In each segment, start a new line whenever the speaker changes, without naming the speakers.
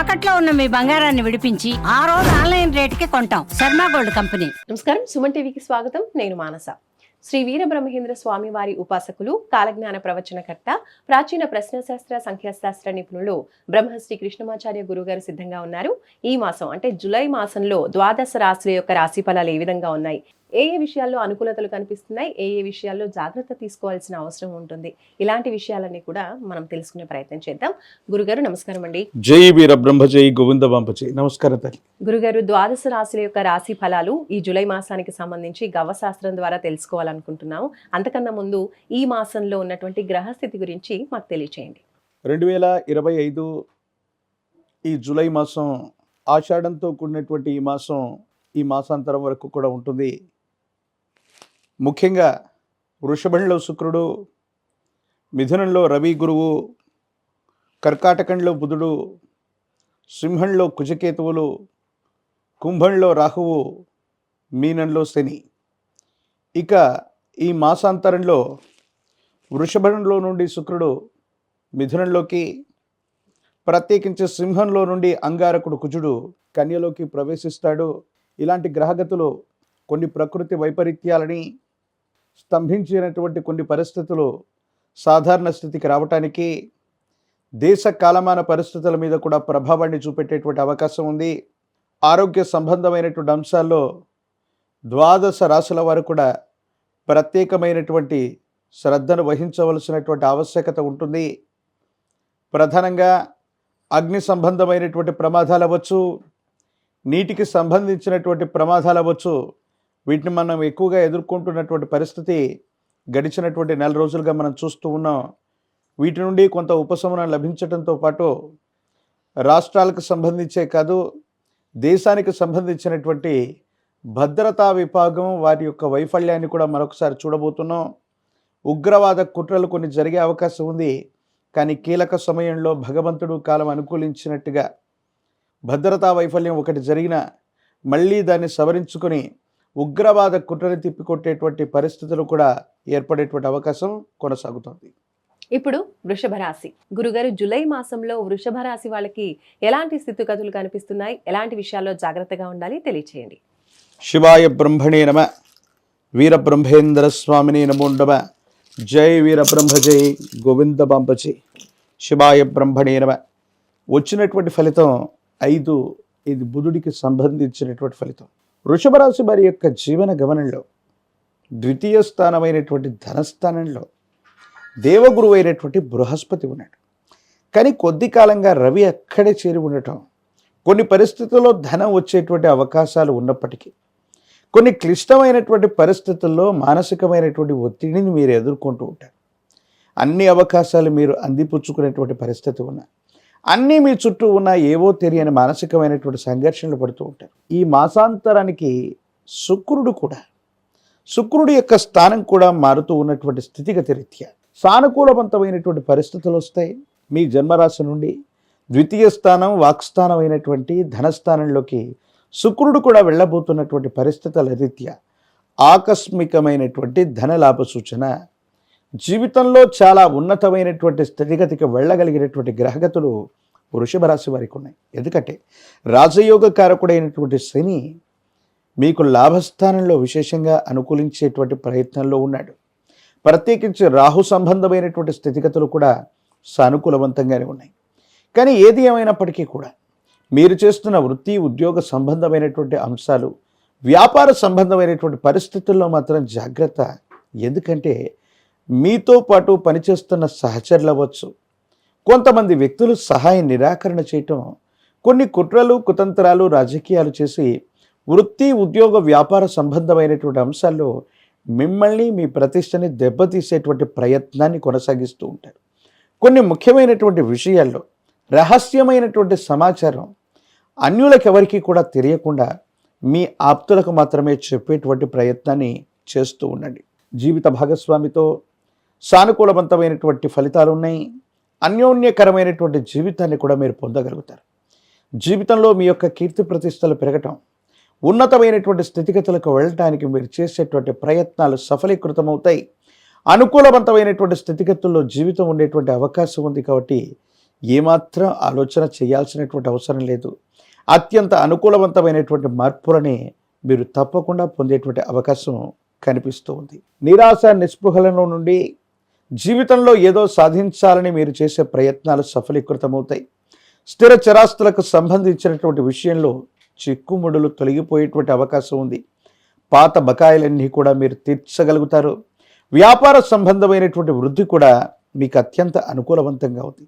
తాకట్లో ఉన్న మీ బంగారాన్ని విడిపించి ఆ రోజు ఆన్లైన్ రేటుకి కొంటాం. Sharma gold company.
నమస్కారం, సుమన్ టీవీకి స్వాగతం. నేను మానస. శ్రీ వీరబ్రహ్మేంద్ర స్వామి వారి ఉపాసకులు, కాలజ్ఞాన ప్రవచనకర్త, ప్రాచీన ప్రశ్నశాస్త్ర సంఖ్యాశాస్త్ర నిపుణులు బ్రహ్మశ్రీ కృష్ణమాచార్య గురుగారు సిద్ధంగా ఉన్నారు. ఈ మాసం అంటే జూలై మాసంలో ద్వాదశ రాశుల యొక్క రాశి ఫలాలు ఏ విధంగా ఉన్నాయి, ఏ విషయాల్లో అనుకూలతలు కనిపిస్తున్నాయి, ఏ విషయాల్లో జాగ్రత్త తీసుకోవాల్సిన అవసరం ఉంటుంది, ఇలాంటి విషయాలన్నీ కూడా మనం తెలుసుకునే ప్రయత్నం చేద్దాం. గురుగారు నమస్కారం అండి.
జై వీర బ్రహ్మ జై గోవింద బాంపజీ. నమస్కారం తల్లి.
గురుగారు, ద్వాదశ రాశుల యొక్క రాశి ఫలాలు ఈ జూలై మాసానికి సంబంధించి గవ్వశాస్త్రం ద్వారా తెలుసుకోవాలనుకుంటున్నాము. అంతకన్నా ముందు ఈ మాసంలో ఉన్నటువంటి గ్రహస్థితి గురించి మాకు తెలియచేయండి.
2025 ఈ జూలై మాసం ఆషాఢంతో కూడినటువంటి ఈ మాసాంతరం వరకు కూడా ఉంటుంది. ముఖ్యంగా వృషభంలో శుక్రుడు, మిథునంలో రవి గురువు, కర్కాటకంలో బుధుడు, సింహంలో కుజకేతువులు, కుంభంలో రాహువు, మీనంలో శని. ఇక ఈ మాసాంతరంలో వృషభంలో నుండి శుక్రుడు మిథునంలోకి, ప్రత్యేకించి సింహంలో నుండి అంగారకుడు కుజుడు కన్యలోకి ప్రవేశిస్తాడు. ఇలాంటి గ్రహగతులు కొన్ని ప్రకృతి వైపరీత్యాలని స్తంభించినటువంటి కొన్ని పరిస్థితులు సాధారణ స్థితికి రావటానికి, దేశ కాలమాన పరిస్థితుల మీద కూడా ప్రభావాన్ని చూపెట్టేటువంటి అవకాశం ఉంది. ఆరోగ్య సంబంధమైనటువంటి అంశాల్లో ద్వాదశ రాశుల వారు కూడా ప్రత్యేకమైనటువంటి శ్రద్ధను వహించవలసినటువంటి ఆవశ్యకత ఉంటుంది. ప్రధానంగా అగ్ని సంబంధమైనటువంటి ప్రమాదాలు అవ్వచ్చు, నీటికి సంబంధించినటువంటి ప్రమాదాలు అవ్వచ్చు. వీటిని మనం ఎక్కువగా ఎదుర్కొంటున్నటువంటి పరిస్థితి గడిచినటువంటి 4 రోజులుగా మనం చూస్తూ ఉన్నాం. వీటి నుండి కొంత ఉపశమనం లభించడంతో పాటు రాష్ట్రాలకు సంబంధించే కాదు, దేశానికి సంబంధించినటువంటి భద్రతా విభాగం వారి యొక్క వైఫల్యాన్ని కూడా మరొకసారి చూడబోతున్నాం. ఉగ్రవాద కుట్రలు కొన్ని జరిగే అవకాశం ఉంది. కానీ కీలక సమయంలో భగవంతుడు కాలం అనుకూలించినట్టుగా భద్రతా వైఫల్యం ఒకటి జరిగినా మళ్ళీ దాన్ని సవరించుకొని ఉగ్రవాద కుట్రని తిప్పికొట్టేటువంటి పరిస్థితులు కూడా ఏర్పడేటువంటి అవకాశం కొనసాగుతుంది.
ఇప్పుడు వృషభ రాశి. గురుగారు, జూలై మాసంలో వృషభ రాశి వాళ్ళకి ఎలాంటి స్థితిగతులు కనిపిస్తున్నాయి, ఎలాంటి విషయాల్లో జాగ్రత్తగా ఉండాలి తెలియచేయండి.
శివాయ బ్రహ్మణే నమ. వీర బ్రహ్మేంద్ర స్వామిని నమో నమ. జై వీర బ్రహ్మ జై గోవింద బాంపజీ. శివాయ బ్రహ్మణే నమ. వచ్చినటువంటి ఫలితం 5. ఇది బుధుడికి సంబంధించినటువంటి ఫలితం. వృషభ రాశి వారి యొక్క జీవన గమనంలో ద్వితీయ స్థానమైనటువంటి ధనస్థానంలో దేవగురువు అయినటువంటి బృహస్పతి ఉన్నాడు. కానీ కొద్ది కాలంగా రవి అక్కడే చేరి ఉండటం, కొన్ని పరిస్థితుల్లో ధనం వచ్చేటువంటి అవకాశాలు ఉన్నప్పటికీ కొన్ని క్లిష్టమైనటువంటి పరిస్థితుల్లో మానసికమైనటువంటి ఒత్తిడిని మీరు ఎదుర్కొంటూ ఉంటారు. అన్ని అవకాశాలు మీరు అందిపుచ్చుకునేటువంటి పరిస్థితి ఉన్నా, అన్నీ మీ చుట్టూ ఉన్న ఏవో తెలియని మానసికమైనటువంటి సంఘర్షణలు పడుతూ ఉంటారు. ఈ మాసాంతరానికి శుక్రుడి యొక్క స్థానం కూడా మారుతూ ఉన్నటువంటి స్థితిగతి రీత్యా సానుకూలవంతమైనటువంటి పరిస్థితులు వస్తాయి. మీ జన్మరాశి నుండి ద్వితీయ స్థానం వాక్స్థానం అయినటువంటి ధనస్థానంలోకి శుక్రుడు కూడా వెళ్ళబోతున్నటువంటి పరిస్థితుల రీత్యా ఆకస్మికమైనటువంటి ధనలాభ సూచన, జీవితంలో చాలా ఉన్నతమైనటువంటి స్థితిగతికి వెళ్ళగలిగినటువంటి గ్రహగతులు వృషభ రాశి వారికి ఉన్నాయి. ఎందుకంటే రాజయోగ కారకుడైనటువంటి శని మీకు లాభస్థానంలో విశేషంగా అనుకూలించేటువంటి ప్రయత్నంలో ఉన్నాడు. ప్రత్యేకించి రాహు సంబంధమైనటువంటి స్థితిగతులు కూడా సానుకూలవంతంగానే ఉన్నాయి. కానీ ఏది ఏమైనప్పటికీ కూడా మీరు చేస్తున్న వృత్తి ఉద్యోగ సంబంధమైనటువంటి అంశాలు, వ్యాపార సంబంధమైనటువంటి పరిస్థితుల్లో మాత్రం జాగ్రత్త. ఎందుకంటే మీతో పాటు పనిచేస్తున్న సహచరులు అవ్వచ్చు, కొంతమంది వ్యక్తులు సహాయం నిరాకరణ చేయటం, కొన్ని కుట్రలు కుతంత్రాలు రాజకీయాలు చేసి వృత్తి ఉద్యోగ వ్యాపార సంబంధమైనటువంటి అంశాల్లో మిమ్మల్ని మీ ప్రతిష్టని దెబ్బతీసేటువంటి ప్రయత్నాన్ని కొనసాగిస్తూ ఉంటారు. కొన్ని ముఖ్యమైనటువంటి విషయాల్లో రహస్యమైనటువంటి సమాచారం అన్యులకు ఎవరికి కూడా తెలియకుండా మీ ఆప్తులకు మాత్రమే చెప్పేటువంటి ప్రయత్నాన్ని చేస్తూ ఉండండి. జీవిత భాగస్వామితో సానుకూలవంతమైనటువంటి ఫలితాలు ఉన్నాయి. అన్యోన్యకరమైనటువంటి జీవితాన్ని కూడా మీరు పొందగలుగుతారు. జీవితంలో మీ యొక్క కీర్తి ప్రతిష్టలు పెరగటం, ఉన్నతమైనటువంటి స్థితిగతులకు వెళ్ళటానికి మీరు చేసేటువంటి ప్రయత్నాలు సఫలీకృతమవుతాయి. అనుకూలవంతమైనటువంటి స్థితిగతుల్లో జీవితం ఉండేటువంటి అవకాశం ఉంది. కాబట్టి ఏమాత్రం ఆలోచన చేయాల్సినటువంటి అవసరం లేదు. అత్యంత అనుకూలవంతమైనటువంటి మార్పులని మీరు తప్పకుండా పొందేటువంటి అవకాశం కనిపిస్తూ ఉంది. నిరాశ నిస్పృహలలో నుండి జీవితంలో ఏదో సాధించాలని మీరు చేసే ప్రయత్నాలు సఫలీకృతమవుతాయి. స్థిర చరాస్తులకు సంబంధించినటువంటి విషయంలో చిక్కుముడులు తొలగిపోయేటువంటి అవకాశం ఉంది. పాత బకాయిలన్నీ కూడా మీరు తీర్చగలుగుతారు. వ్యాపార సంబంధమైనటువంటి వృద్ధి కూడా మీకు అత్యంత అనుకూలవంతంగా ఉంది.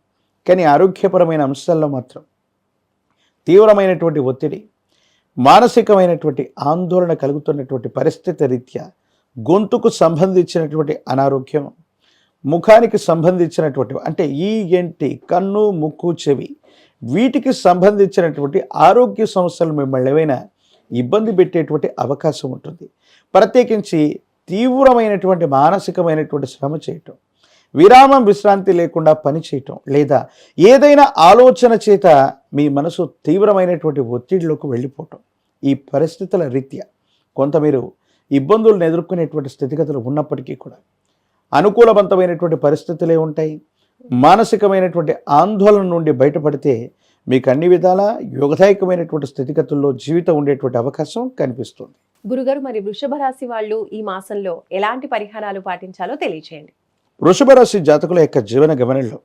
కానీ ఆరోగ్యపరమైన అంశాల్లో మాత్రం తీవ్రమైనటువంటి ఒత్తిడి, మానసికమైనటువంటి ఆందోళన కలుగుతున్నటువంటి పరిస్థితి రీత్యా గొంతుకు సంబంధించినటువంటి అనారోగ్యం, ముఖానికి సంబంధించినటువంటి అంటే ENT కన్ను, ముక్కు, చెవి వీటికి సంబంధించినటువంటి ఆరోగ్య సమస్యలు మిమ్మల్ని ఏమైనా ఇబ్బంది పెట్టేటువంటి అవకాశం ఉంటుంది. ప్రత్యేకించి తీవ్రమైనటువంటి మానసికమైనటువంటి శ్రమ చేయటం, విరామం విశ్రాంతి లేకుండా పని చేయటం, లేదా ఏదైనా ఆలోచన చేత మీ మనసు తీవ్రమైనటువంటి ఒత్తిడిలోకి వెళ్ళిపోవటం, ఈ పరిస్థితుల రీత్యా కొంత మీరు ఇబ్బందులను ఎదుర్కొనేటువంటి స్థితిగతులు ఉన్నప్పటికీ కూడా అనుకూలవంతమైనటువంటి పరిస్థితులే ఉంటాయి. మానసికమైనటువంటి ఆందోళన నుండి బయటపడితే మీకు అన్ని విధాలా యోగదాయకమైనటువంటి స్థితిగతుల్లో జీవితం ఉండేటువంటి అవకాశం కనిపిస్తుంది.
గురుగారు, మరి వృషభ రాశి వాళ్ళు ఈ మాసంలో ఎలాంటి పరిహారాలు పాటించాలో తెలియచేయండి.
వృషభ రాశి జాతకుల యొక్క జీవన గమనంలో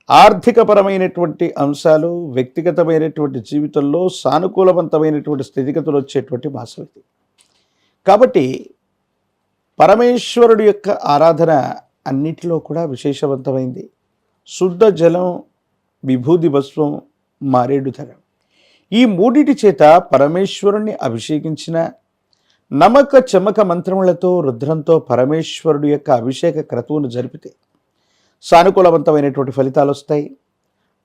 ఆర్థికపరమైనటువంటి అంశాలు, వ్యక్తిగతమైనటువంటి జీవితంలో సానుకూలవంతమైనటువంటి స్థితిగతులు వచ్చేటువంటి మాసం ఇది. కాబట్టి పరమేశ్వరుడు యొక్క ఆరాధన అన్నిటిలో కూడా విశేషవంతమైంది. శుద్ధ జలం, విభూది భస్వం, మారేడు ధరం, ఈ మూడిటి చేత పరమేశ్వరుణ్ణి అభిషేకించిన నమక చమక మంత్రములతో రుద్రంతో పరమేశ్వరుడు యొక్క అభిషేక క్రతువును జరిపితే సానుకూలవంతమైనటువంటి ఫలితాలు వస్తాయి.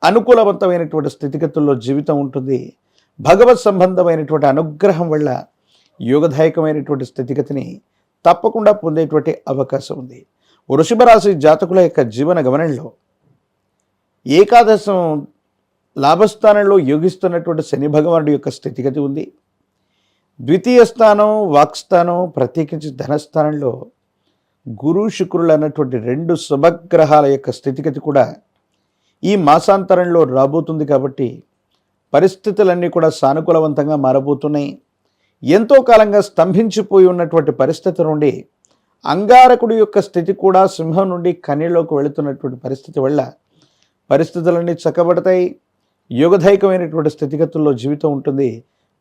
అనుకూలవంతమైనటువంటి స్థితిగతుల్లో జీవితం ఉంటుంది. భగవత్ సంబంధమైనటువంటి అనుగ్రహం వల్ల యోగదాయకమైనటువంటి స్థితిగతిని తప్పకుండా పొందేటువంటి అవకాశం ఉంది. వృషభ రాశి జాతకుల యొక్క జీవన గమనంలో ఏకాదశం లాభస్థానంలో యోగిస్తున్నటువంటి శని భగవానుడి యొక్క స్థితిగతి ఉంది. ద్వితీయ స్థానం, వాక్స్థానం, ప్రత్యేకించి ధనస్థానంలో గురు శుక్రులు అన్నటువంటి 2 శుభగ్రహాల యొక్క స్థితిగతి కూడా ఈ మాసాంతరంలో రాబోతుంది. కాబట్టి పరిస్థితులన్నీ కూడా సానుకూలవంతంగా మారబోతున్నాయి. ఎంతో కాలంగా స్తంభించిపోయి ఉన్నటువంటి పరిస్థితి నుండి అంగారకుడి యొక్క స్థితి కూడా సింహం నుండి కన్యలోకి వెళుతున్నటువంటి పరిస్థితి వల్ల పరిస్థితులన్నీ చక్కబడతాయి. యోగదాయకమైనటువంటి స్థితిగతుల్లో జీవితం ఉంటుంది.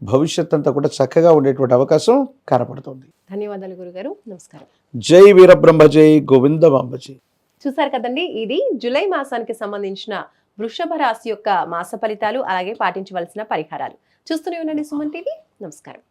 భవిష్యత్ అంతా కూడా చక్కగా ఉండేటువంటి అవకాశం కనపడుతుంది.
ధన్యవాదాలు గురుగారు, నమస్కారం.
జై వీరబ్రహ్మ జై, గోవిందమాంబ జై.
చూసారు కదండి, ఇది జూలై మాసానికి సంబంధించిన వృషభ రాశి యొక్క మాస ఫలితాలు, అలాగే పాటించవలసిన పరిహారాలు. చూస్తూనే ఉండండి సుమన్ టీవీ. నమస్కారం.